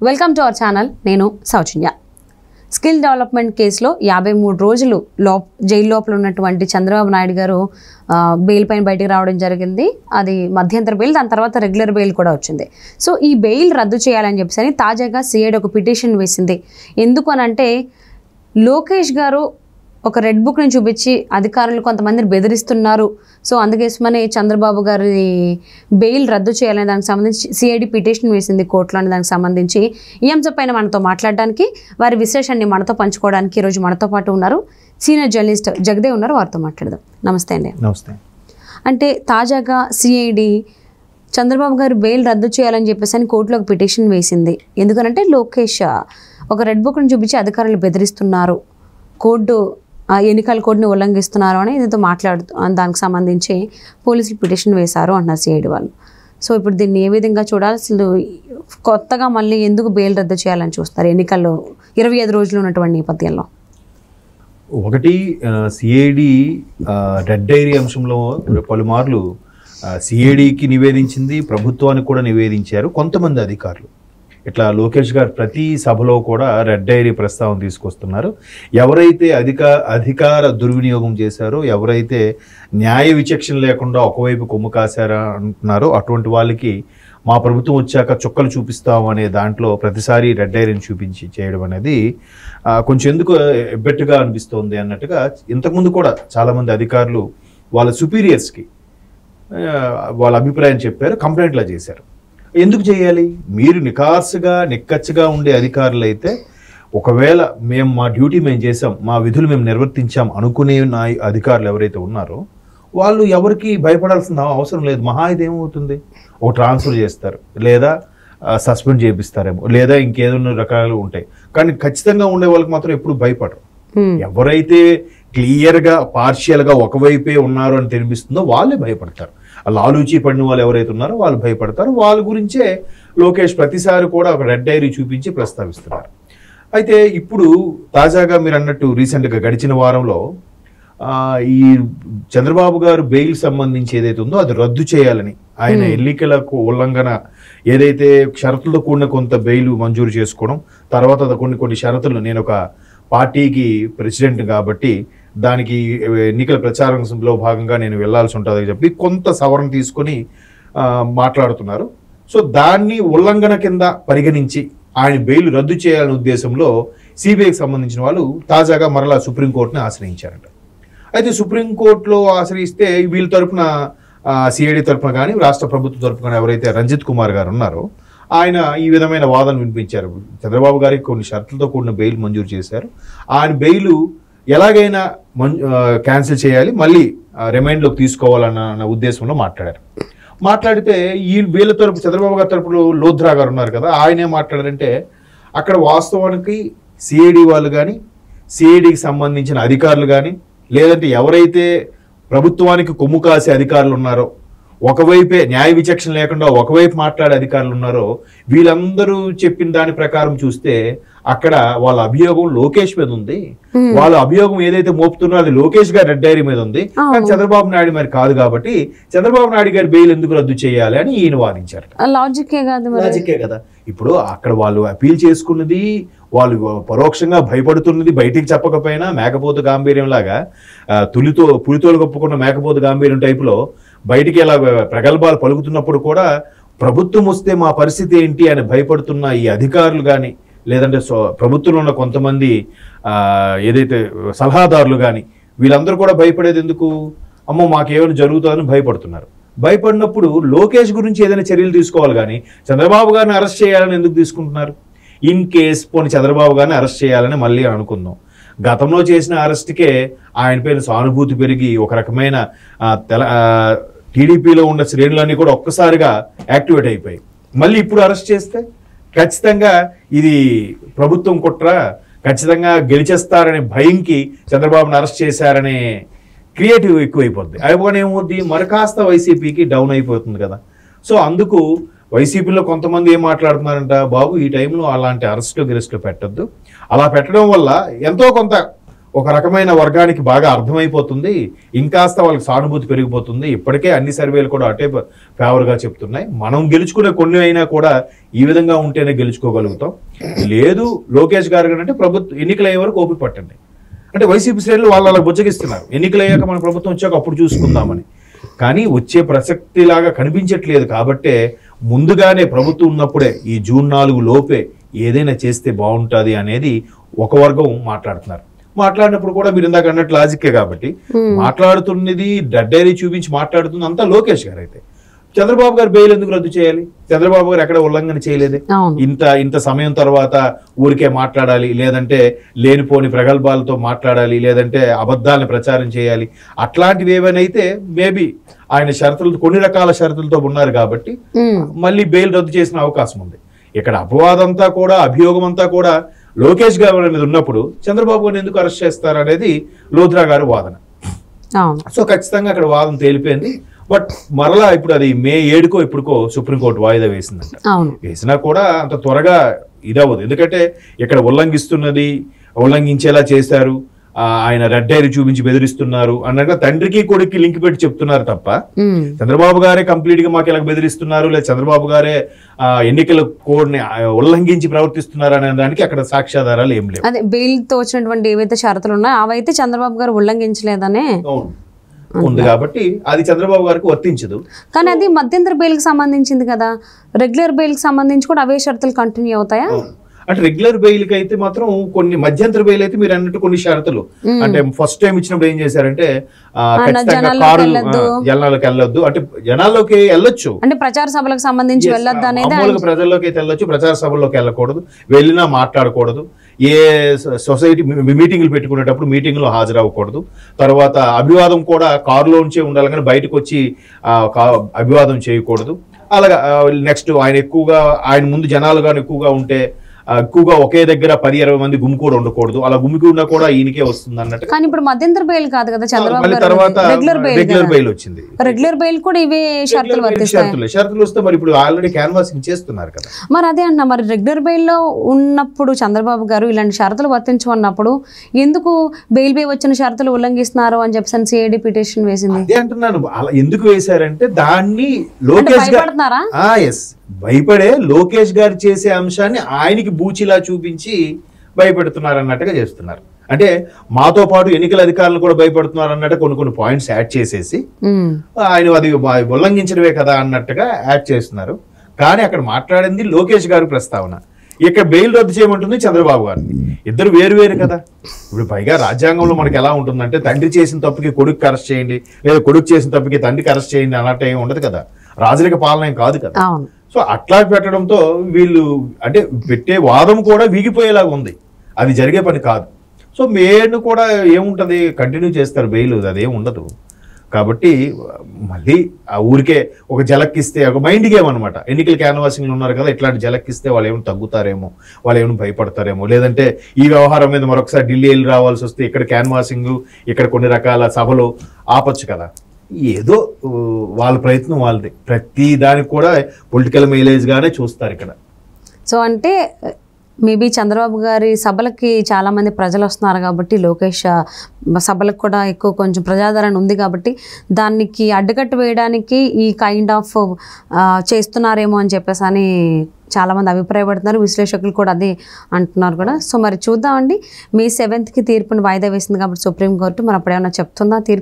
Welcome to our channel. నేను సౌజన్య. Skill development కేసులో 53 రోజులు జైలు లోపల ఉన్నటువంటి చంద్రబాబు నాయుడు గారు బెయిల్ పైన బయటికి రావడం జరిగింది. అది మధ్యంతర బెయిల్, దాని తర్వాత రెగ్యులర్ బెయిల్ కూడా వచ్చింది. సో ఈ బెయిల్ రద్దు చేయాలని చెప్పేసి తాజాగా సిఐడి ఒక పిటిషన్ వేసింది. ఎందుకు అనంటే లోకేష్ గారు ఒక రెడ్ బుక్ని చూపించి అధికారులు కొంతమందిని బెదిరిస్తున్నారు. సో అందుకోసమని చంద్రబాబు గారి బెయిల్ రద్దు చేయాలనే దానికి సంబంధించి సిఐడి పిటిషన్ వేసింది కోర్టులో. అనే దానికి సంబంధించి ఈ అంశం పైన మనతో మాట్లాడడానికి, వారి విశ్లేషణని మనతో పంచుకోవడానికి ఈరోజు మనతో పాటు ఉన్నారు సీనియర్ జర్నలిస్ట్ జగదేవ్ ఉన్నారు. వారితో మాట్లాడదాం. నమస్తే అండి. నమస్తే. అంటే తాజాగా సిఐడి చంద్రబాబు గారు బెయిల్ రద్దు చేయాలని చెప్పేసి అని కోర్టులో ఒక పిటిషన్ వేసింది. ఎందుకనంటే లోకేష్ ఒక రెడ్ బుక్ని చూపించి అధికారులు బెదిరిస్తున్నారు, ఎన్నికల కోడ్ని ఉల్లంఘిస్తున్నారు అని దీంతో దానికి సంబంధించి పోలీసులు పిటిషన్ వేశారు అన్నారు సిఐడి వాళ్ళు. సో ఇప్పుడు దీన్ని ఏ విధంగా చూడాలి? అసలు కొత్తగా మళ్ళీ ఎందుకు బెయిల్ రద్దు చేయాలని చూస్తారు ఎన్నికల్లో 25 రోజులు ఉన్నటువంటి నేపథ్యంలో? ఒకటి, సిఐడి రెడ్ డైరీ అంశంలో పలుమార్లు సిఐడికి నివేదించింది, ప్రభుత్వానికి కూడా నివేదించారు కొంతమంది అధికారులు. ఇట్లా లోకేష్ గారు ప్రతి సభలో కూడా రెడ్ డైరీ ప్రస్తావన తీసుకొస్తున్నారు. ఎవరైతే అధికార దుర్వినియోగం చేశారో, ఎవరైతే న్యాయ విచక్షణ లేకుండా ఒకవైపు కొమ్ము కాశారా అంటున్నారో అటువంటి వాళ్ళకి మా ప్రభుత్వం వచ్చాక చుక్కలు చూపిస్తాము అనే దాంట్లో ప్రతిసారి రెడ్ డైరీని చూపించి చేయడం అనేది కొంచెం ఎందుకు ఎబ్బెట్టుగా అనిపిస్తోంది అన్నట్టుగా ఇంతకుముందు కూడా చాలామంది అధికారులు వాళ్ళ సుపీరియర్స్కి వాళ్ళ అభిప్రాయం చెప్పారు, కంప్లైంట్లా చేశారు. ఎందుకు చేయాలి? మీరు నిక్కచ్చిగా ఉండే అధికారులు అయితే ఒకవేళ మేము మా డ్యూటీ మేము చేసాం, మా విధులు మేము నిర్వర్తించాం అనుకునే అధికారులు ఎవరైతే ఉన్నారో వాళ్ళు ఎవరికి భయపడాల్సిన అవసరం లేదు. మహా ఇది ఏమవుతుంది, ఒక ట్రాన్స్ఫర్ చేస్తారు, లేదా సస్పెండ్ చేపిస్తారేమో, లేదా ఇంకేదో రకాలు ఉంటాయి. కానీ ఖచ్చితంగా ఉండే వాళ్ళకి మాత్రం ఎప్పుడు భయపడరు. ఎవరైతే క్లియర్గా పార్షియల్గా ఒకవైపే ఉన్నారు అని తెలిపిస్తుందో వాళ్ళే భయపడతారు. లాలూచి పడిన వాళ్ళు ఎవరైతే ఉన్నారో వాళ్ళు భయపడతారు. వాళ్ళ గురించే లోకేష్ ప్రతిసారి కూడా ఒక రెడ్ డైరీ చూపించి ప్రస్తావిస్తున్నారు. అయితే ఇప్పుడు తాజాగా మీరు అన్నట్టు రీసెంట్గా గడిచిన వారంలో ఈ చంద్రబాబు గారు బెయిల్ సంబంధించి ఏదైతే ఉందో అది రద్దు చేయాలని, ఆయన ఎన్నికలకు ఉల్లంఘన ఏదైతే షరతులతో కూడిన కొంత బెయిల్ మంజూరు చేసుకోవడం, తర్వాత కొన్ని షరతులు, నేను ఒక పార్టీకి ప్రెసిడెంట్ కాబట్టి దానికి ఎన్నికల ప్రచారంలో భాగంగా నేను వెళ్లాల్సి ఉంటుందని చెప్పి కొంత సవరణ తీసుకొని మాట్లాడుతున్నారు. సో దాన్ని ఉల్లంఘన కింద పరిగణించి ఆయన బెయిల్ రద్దు చేయాలనే ఉద్దేశంలో సిబిఐకి సంబంధించిన వాళ్ళు తాజాగా మరలా సుప్రీంకోర్టుని ఆశ్రయించారట. అయితే సుప్రీంకోర్టులో ఆశ్రయిస్తే వీళ్ళ తరఫున సిఐడి తరఫున కానీ రాష్ట్ర ప్రభుత్వ తరఫున కానీ ఎవరైతే రంజిత్ కుమార్ గారు ఉన్నారో ఆయన ఈ విధమైన వాదన వినిపించారు. చంద్రబాబు గారికి కొన్ని షరతులతో కూడిన బెయిల్ మంజూరు చేశారు, ఆయన బెయిల్ ఎలాగైనా క్యాన్సిల్ చేయాలి, మళ్ళీ రిమైండ్లోకి తీసుకోవాలన్న ఉద్దేశంలో మాట్లాడితే వీళ్ళ తరపు చంద్రబాబు గారి తరపులో లోధ్రా గారు ఉన్నారు కదా, ఆయన ఏం మాట్లాడారంటే అక్కడ వాస్తవానికి సిఐడి వాళ్ళు కానీ సిఐడికి సంబంధించిన అధికారులు కానీ లేదంటే ఎవరైతే ప్రభుత్వానికి కొమ్ము కాసే అధికారులు ఉన్నారో, ఒకవైపే న్యాయ విచక్షణ లేకుండా ఒకవైపు మాట్లాడే అధికారులు ఉన్నారో వీళ్ళందరూ చెప్పిన దాని ప్రకారం చూస్తే అక్కడ వాళ్ళ అభియోగం లోకేష్ మీద ఉంది. వాళ్ళ అభియోగం ఏదైతే మోపుతున్నారో అది లోకేష్ గారి రెడ్ డైరీ మీద ఉంది, కానీ చంద్రబాబు నాయుడు మరి కాదు. కాబట్టి చంద్రబాబు నాయుడు గారి బెయిల్ ఎందుకు రద్దు చేయాలి అని ఈయన వాదించారు. లాజిక్కే కదా. ఇప్పుడు అక్కడ వాళ్ళు అపీల్ చేసుకున్నది, వాళ్ళు పరోక్షంగా భయపడుతున్నది బయటికి చెప్పకపోయినా మేకపోతు గాంభీర్యం లాగా పులితోలు కప్పుకున్న మేకపోతు గాంభీర్యం టైపులో బయటికి ఎలా ప్రగల్భాలు పలుకుతున్నప్పుడు కూడా ప్రభుత్వం వస్తే మా పరిస్థితి ఏంటి అని భయపడుతున్న ఈ అధికారులు కానీ లేదంటే ప్రభుత్వంలో ఉన్న కొంతమంది ఏదైతే సలహాదారులు కానీ వీళ్ళందరూ కూడా భయపడేది ఎందుకు? అమ్మో మాకేమైనా జరుగుతుందని భయపడుతున్నారు. భయపడినప్పుడు లోకేష్ గురించి ఏదైనా చర్యలు తీసుకోవాలి, కానీ చంద్రబాబు గారిని అరెస్ట్ చేయాలని ఎందుకు తీసుకుంటున్నారు? ఇన్ కేస్ పోనీ చంద్రబాబు గారిని అరెస్ట్ చేయాలని మళ్ళీ అనుకుందాం, గతంలో చేసిన అరెస్ట్కే ఆయన పైన సానుభూతి పెరిగి ఒక రకమైన టీడీపీలో ఉన్న శ్రేణులన్నీ కూడా ఒక్కసారిగా యాక్టివేట్ అయిపోయి మళ్ళీ ఇప్పుడు అరెస్ట్ చేస్తే ఖచ్చితంగా ఇది ప్రభుత్వం కుట్ర, ఖచ్చితంగా గెలిచేస్తారనే భయంకి చంద్రబాబుని అరెస్ట్ చేశారనే క్రియేటివ్ ఎక్కువైపోద్ది. అయిపోయిన ఏమవుద్ది, మరికాస్త వైసీపీకి డౌన్ అయిపోతుంది కదా. సో అందుకు వైసీపీలో కొంతమంది ఏం మాట్లాడుతున్నారంట, బాబు ఈ టైంలో అలాంటి అరెస్టులు గిరెస్టులు పెట్టద్దు, అలా పెట్టడం వల్ల ఎంతో కొంత ఒక రకమైన వర్గానికి బాగా అర్థమైపోతుంది, ఇంకాస్త వాళ్ళకి సానుభూతి పెరిగిపోతుంది. ఇప్పటికే అన్ని సర్వేలు కూడా అటే ఫేవర్గా చెప్తున్నాయి. మనం గెలుచుకునే కొన్ని అయినా కూడా ఈ విధంగా ఉంటేనే గెలుచుకోగలుగుతాం. లేదు లోకేష్ గారు అంటే ప్రభుత్వం ఎన్నికలు అయ్యే వరకు ఓపిక పట్టండి అంటే వైసీపీ శ్రేణులు వాళ్ళు అలా బుజ్జగిస్తున్నారు. ఎన్నికలు అయ్యాక మన ప్రభుత్వం వచ్చాక అప్పుడు చూసుకుందామని. కానీ వచ్చే ప్రసక్తిలాగా కనిపించట్లేదు. కాబట్టే ముందుగానే ప్రభుత్వం ఉన్నప్పుడే ఈ జూన్ 4 లోపే ఏదైనా చేస్తే బాగుంటుంది అనేది ఒక వర్గం మాట్లాడుతున్నారు. మాట్లాడినప్పుడు కూడా మీరు ఇందాక అన్నట్టు లాజిక్కే కాబట్టి మాట్లాడుతున్నది డైరీ చూపించి మాట్లాడుతుంది అంతా లోకేష్ గారు. అయితే చంద్రబాబు గారు బెయిల్ ఎందుకు రద్దు చేయాలి? చంద్రబాబు గారు ఎక్కడ ఉల్లంఘన చేయలేదే. ఇంత సమయం తర్వాత ఊరికే మాట్లాడాలి, లేదంటే లేనిపోని ప్రగల్భాలతో మాట్లాడాలి, లేదంటే అబద్ధాలను ప్రచారం చేయాలి, అట్లాంటివి ఏమైనా అయితే మేబీ ఆయన షరతులతో కొన్ని రకాల షరతులతో ఉన్నారు కాబట్టి మళ్ళీ బెయిల్ రద్దు చేసిన అవకాశం ఉంది. ఇక్కడ అపవాదంతా కూడా అభియోగం అంతా కూడా లోకేష్ గారి మీద ఉన్నప్పుడు చంద్రబాబు గారిని ఎందుకు అరెస్ట్ చేస్తారు అనేది లోద్రా గారి వాదన. సో ఖచ్చితంగా అక్కడ వాదన తేలిపోయింది. బట్ మరలా ఇప్పుడు అది మే 7కో ఇప్పుడుకో సుప్రీంకోర్టు వాయిదా వేసిందంట. వేసినా కూడా అంత త్వరగా ఇదవ్వదు. ఎందుకంటే ఇక్కడ ఉల్లంఘించేలా చేశారు, ఆయన రెడ్ డైరీ చూపించి బెదిరిస్తున్నారు అన్నగా తండ్రికి కొడుక్కి లింక్ పెట్టి చెప్తున్నారు తప్ప చంద్రబాబు గారే కంప్లీట్ గా మాకు ఇలా బెదిరిస్తున్నారు, లేదా చంద్రబాబు గారే ఎన్నికల కోడ్ని ఉల్లంఘించి ప్రవర్తిస్తున్నారు అనే దానికి అక్కడ సాక్ష్యాధారాలు ఏం లేవు. అదే బెయిల్ తో వచ్చినటువంటి ఏవైతే షరతులు ఉన్నాయో అవైతే చంద్రబాబు గారు ఉల్లంఘించలేదనే ఉంది కాబట్టి అది చంద్రబాబు గారికి వర్తించదు. కానీ అది మధ్యంతర బెయిల్ కి సంబంధించింది కదా, రెగ్యులర్ బెయిల్ కి సంబంధించి కూడా అవే షరతులు కంటిన్యూ అవుతాయా? అంటే రెగ్యులర్ బెయిల్ కి అయితే మాత్రం కొన్ని, మధ్యంతర బెయిల్ అయితే మీరు అన్నట్టు కొన్ని షరతులు. అంటే ఫస్ట్ టైం ఇచ్చినప్పుడు ఏం చేశారంటే ఖచ్చితంగా కారు జనాల్లోకి వెళ్ళొద్దు, అంటే జనాల్లోకి వెళ్ళొచ్చు, అంటే ప్రచార సభలకు సంబంధించి వెళ్ళొద్దు అనేది, ప్రజల్లోకి అయితే వెళ్ళొచ్చు, ప్రచార సభల్లోకి వెళ్ళకూడదు, వెళ్ళినా మాట్లాడకూడదు, ఏ సొసైటీ మీటింగ్లు పెట్టుకునేటప్పుడు మీటింగ్లో హాజరవ్వకూడదు, తర్వాత అభివాదం కూడా కారులోంచే ఉండాలి కానీ బయటకు వచ్చి అభివాదం చేయకూడదు. అలాగా నెక్స్ట్ ఆయన ముందు జనాలు కానీ ఎక్కువగా ఉంటే ఎక్కువగా ఒకే దగ్గర 10-20 మంది గుమ్మి ఉండకూడదు, అలా గుమ్మికి కూడా ఈయనకే వస్తుంది అన్నట్టు. కానీ ఇప్పుడు మధ్యంతర బెయిల్ కాదు కదా చంద్రబాబు గారు, తర్వాత రెగ్యులర్ బెయిల్ వచ్చింది. రెగ్యులర్ బెయిల్ కూడా ఇవే షరతులు వర్తిస్తాయి. షరతులు వస్తే మరి ఇప్పుడు ఆల్రెడీ క్యాన్వాసింగ్ చేస్తున్నారు కదా. మరి అదే అన్న, మరి రెగ్యులర్ బెయిల్ లో ఉన్నప్పుడు చంద్రబాబు గారు ఇలాంటి షరతులు వర్తించమన్నప్పుడు ఎందుకు బెయిల్ పై వచ్చిన షరతులు ఉల్లంఘిస్తున్నారు అని చెప్పి సిఐడి పిటిషన్ వేసింది? అదే అంటున్నాను, అలా ఎందుకు వేశారంటే దాన్ని లోకేష్ భయపడుతున్నారా? భయపడే లోకేష్ గారు చేసే అంశాన్ని ఆయనకి బూచిలా చూపించి భయపెడుతున్నారు అన్నట్టుగా చేస్తున్నారు. అంటే మాతో పాటు ఎన్నికల అధికారులు కూడా భయపడుతున్నారు అన్నట్టు కొన్ని పాయింట్స్ యాడ్ చేసేసి ఆయన అది ఉల్లంఘించడమే కదా అన్నట్టుగా యాడ్ చేస్తున్నారు. కానీ అక్కడ మాట్లాడింది లోకేష్ గారి ప్రస్తావన, ఇక్కడ బెయిల్ రద్దు చేయమంటుంది చంద్రబాబు గారిని. ఇద్దరు వేరు కదా. ఇప్పుడు పైగా రాజ్యాంగంలో మనకి ఎలా ఉంటుందంటే తండ్రి చేసిన తప్పుకి కొడుకు అరెస్ట్ చేయండి, లేదా కొడుకు చేసిన తప్పుకి తండ్రికి అరెస్ట్ చేయండి అన్నట్టు ఏమి ఉండదు కదా, రాజరిక పాలన ఏం కాదు కదా. సో అట్లా పెట్టడంతో వీళ్ళు అంటే పెట్టే వాదం కూడా వీగిపోయేలాగా ఉంది, అది జరిగే పని కాదు. సో మేను కూడా ఏముంటుంది, కంటిన్యూ చేస్తారు బెయిల్, అదేం ఉండదు. కాబట్టి మళ్ళీ ఆ ఊరికే ఒక జలక్కిస్తే ఒక మైండ్ గేమ్ అనమాట. ఎన్నికల క్యాన్వాసింగ్లు ఉన్నారు కదా, ఇట్లాంటి జలక్కిస్తే వాళ్ళు ఏమైనా తగ్గుతారేమో, వాళ్ళు ఏమైనా భయపడతారేమో, లేదంటే ఈ వ్యవహారం మీద మరొకసారి ఢిల్లీ వెళ్ళి రావాల్సి వస్తే ఇక్కడ క్యాన్వాసింగ్, ఇక్కడ కొన్ని రకాల సభలు ఆపచ్చు కదా. ఏదో వాళ్ళ ప్రయత్నం వాళ్ళది, ప్రతి దానికి కూడా పొలిటికల్ మైలేజ్ గానే చూస్తారు ఇక్కడ. సో అంటే మేబీ చంద్రబాబు గారి సభలకి చాలామంది ప్రజలు వస్తున్నారు కాబట్టి, లోకేష్ సభలకు కూడా ఎక్కువ కొంచెం ప్రజాదరణ ఉంది కాబట్టి దానికి అడ్డుకట్టు వేయడానికి ఈ కైండ్ ఆఫ్ చేస్తున్నారేమో అని చెప్పేసి అని చాలామంది అభిప్రాయపడుతున్నారు, విశ్లేషకులు కూడా అదే అంటున్నారు కూడా. సో మరి చూద్దామండి, మే 7కి తీర్పుని వాయిదా వేసింది కాబట్టి సుప్రీంకోర్టు, మరి అప్పుడు ఏమైనా చెప్తుందా తీర్పు?